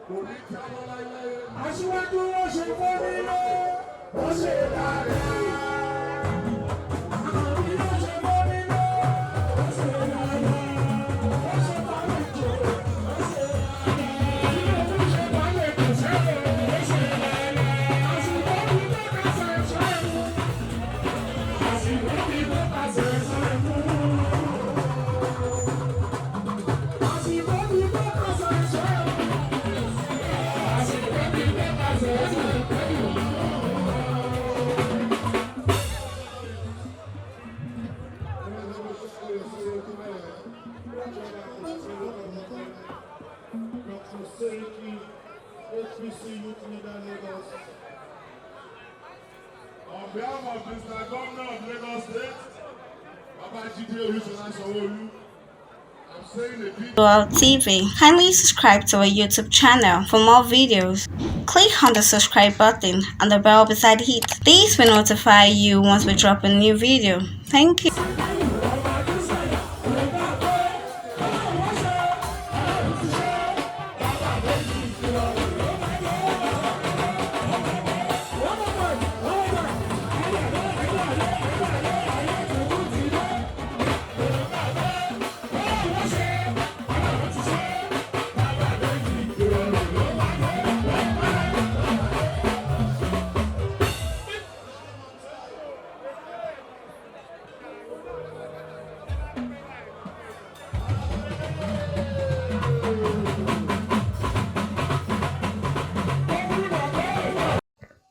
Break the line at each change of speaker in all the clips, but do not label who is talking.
On behalf of Mr. Governor of Lagos State, I'm saying a big
GboahTv. Kindly subscribe to our YouTube channel for more videos. Click on the subscribe button and the bell beside it. This will notify you once we drop a new video. Thank you.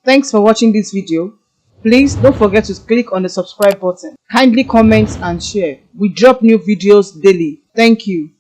Thanks for watching this video. Please don't forget to click on the subscribe button. Kindly comment and share. We drop new videos daily. Thank you.